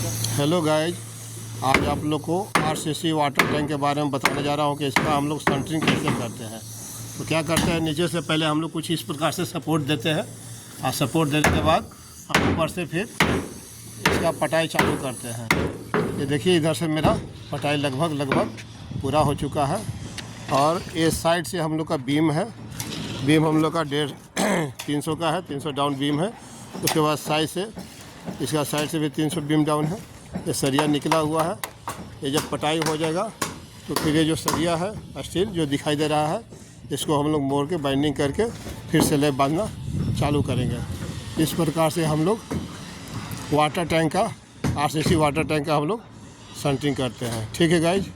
Hello guys, आज आप लोग को आरसीसी वाटर टैंक के बारे में बताने जा रहा हूँ कि इसका हम लोग सेंटरिंग कैसे करते हैं। तो क्या करते हैं, नीचे से पहले हम लोग कुछ इस प्रकार से सपोर्ट देते हैं और सपोर्ट देने के बाद हम ऊपर से फिर इसका पटाई चालू करते हैं। ये देखिए, इधर से मेरा पटाई लगभग पूरा हो चुका है और ये साइड से हम लोग का बीम है। बीम हम लोग का 300 का है, 300 डाउन बीम है। उसके बाद साइड से इसका साइड से भी 300 बीम डाउन है। ये सरिया निकला हुआ है। ये जब पटाई हो जाएगा तो फिर ये जो सरिया है स्टील जो दिखाई दे रहा है, इसको हम लोग मोड़ के बाइंडिंग करके फिर से लेप बांधना चालू करेंगे। इस प्रकार से हम लोग वाटर टैंक का, आरसीसी वाटर टैंक का हम लोग सेंटरिंग करते हैं। ठीक है गाइज।